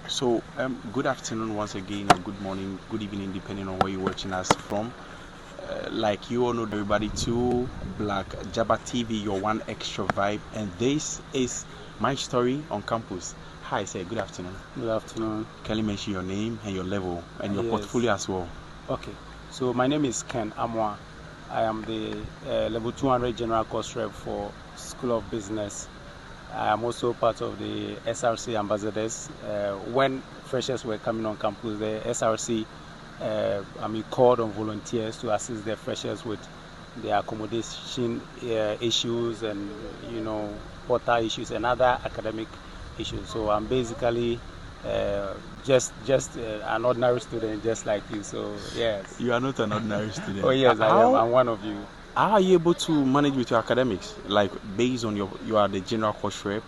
So, good afternoon once again, or good morning, good evening, depending on where you're watching us from. Like you all know, everybody, too Black Jabba TV, your one extra vibe, and this is my story on campus. Hi, sir. Good afternoon. Good afternoon. Can you mention your name and your level and your Yes. portfolio as well? Okay. So my name is Ken Amoah. I am the level 200 general course rep for School of Business. I am also part of the SRC ambassadors. When freshers were coming on campus, the SRC called on volunteers to assist the freshers with their accommodation issues and portal issues and other academic issues. So I'm basically just an ordinary student, just like you. So yes. You are not an ordinary student. Oh yes, I am. I'm one of you. How are you able to manage with your academics? Like based on you are the general course rep,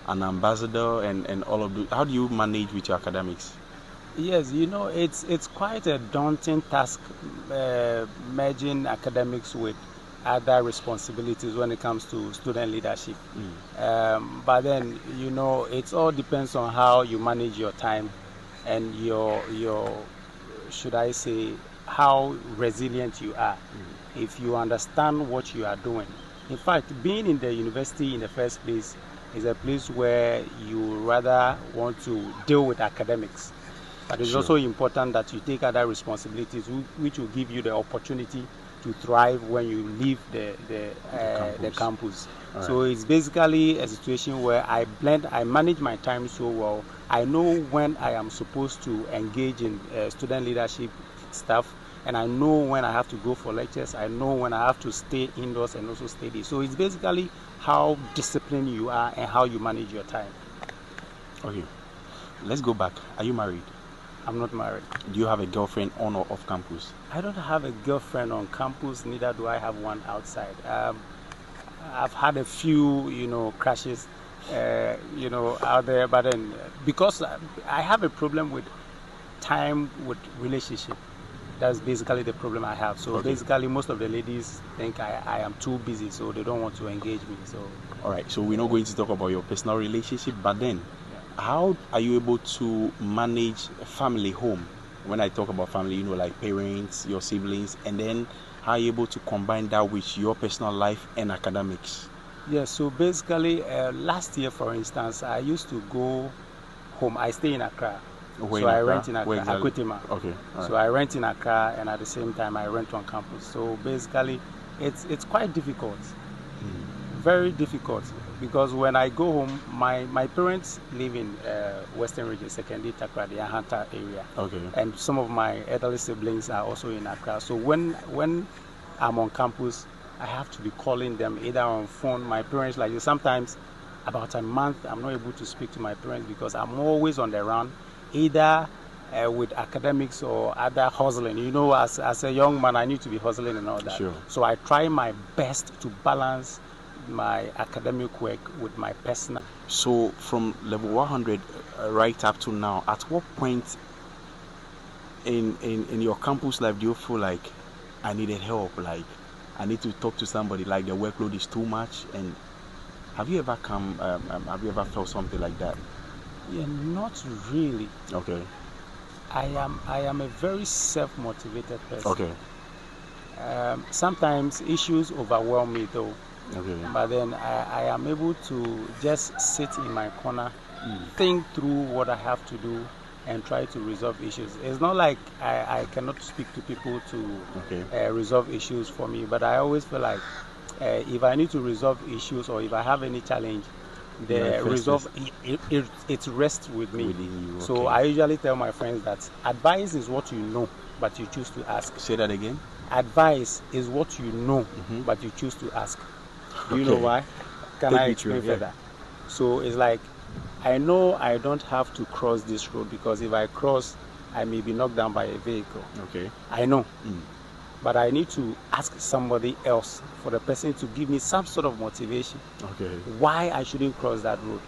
an ambassador, and all of the. How do you manage with your academics? Yes, it's quite a daunting task merging academics with other responsibilities when it comes to student leadership. But then it all depends on how you manage your time and your should I say how resilient you are. If you understand what you are doing. In fact, being in the university in the first place is a place where you rather want to deal with academics. But it's also important that you take other responsibilities which will give you the opportunity to thrive when you leave the campus. Right. So it's basically a situation where I manage my time so well. I know when I am supposed to engage in student leadership stuff, and I know when I have to go for lectures. I know when I have to stay indoors and also study. So it's basically how disciplined you are and how you manage your time. Okay, let's go back. Are you married? I'm not married. Do you have a girlfriend on or off campus? I don't have a girlfriend on campus, neither do I have one outside. I've had a few, crashes, out there, but then because I have a problem with time with relationship. That's basically the problem I have. So basically, most of the ladies think I am too busy, so they don't want to engage me. So all right. So we're not going to talk about your personal relationship, but then, how are you able to manage family home? When I talk about family, like parents, your siblings, and then how are you able to combine that with your personal life and academics? Yeah. So basically, last year, for instance, I used to go home. I stay in Accra. Where so in I Accra? rent in Accra, exactly? Akwitima. Okay. Right. So I rent in Accra, and at the same time I rent on campus. So basically, it's quite difficult, very difficult, because when I go home, my parents live in Western Region, Secondary Takra, the Ahanta area. Okay. And some of my elderly siblings are also in Accra. So when I'm on campus, I have to be calling them either on phone. My parents, like sometimes about a month, I'm not able to speak to my parents because I'm always on the run. Either with academics or other hustling. As a young man, I need to be hustling and all that. Sure. So I try my best to balance my academic work with my personal. So from level 100 right up to now, at what point in your campus life do you feel like I needed help? Like I need to talk to somebody, like the workload is too much? And have you ever have you ever felt something like that? Yeah, not really. Okay. I am a very self-motivated person. Okay. Sometimes issues overwhelm me though. Okay. But then I am able to just sit in my corner, think through what I have to do, and try to resolve issues. It's not like I cannot speak to people to resolve issues for me, but I always feel like if I need to resolve issues or if I have any challenge, the resolve it rests with me. Within you, okay. So I usually tell my friends that advice is what you know, but you choose to ask. Say that again. Advice is what you know, but you choose to ask. Do you know why? Can I explain further? So it's like I know I don't have to cross this road because if I cross, I may be knocked down by a vehicle. Okay. I know. But I need to ask somebody else for the person to give me some sort of motivation. Okay. Why I shouldn't cross that road.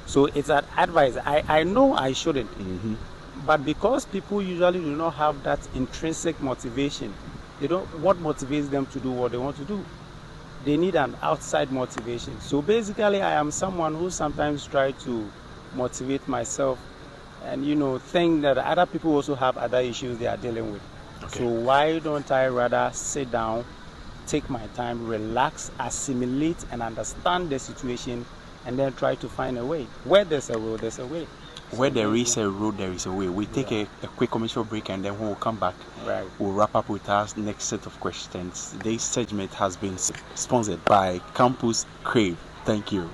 So it's an advice. I know I shouldn't. But because people usually do not have that intrinsic motivation, what motivates them to do what they want to do? They need an outside motivation. So basically I am someone who sometimes tries to motivate myself and think that other people also have other issues they are dealing with. Okay. So why don't I rather sit down, take my time, relax, assimilate, and understand the situation, and then try to find a way. Where there's a will, there's a way. Where there is a road, there is a way. We take a quick commercial break, and then when we come back, we'll wrap up with our next set of questions. Today's segment has been sponsored by Campus Crave. Thank you.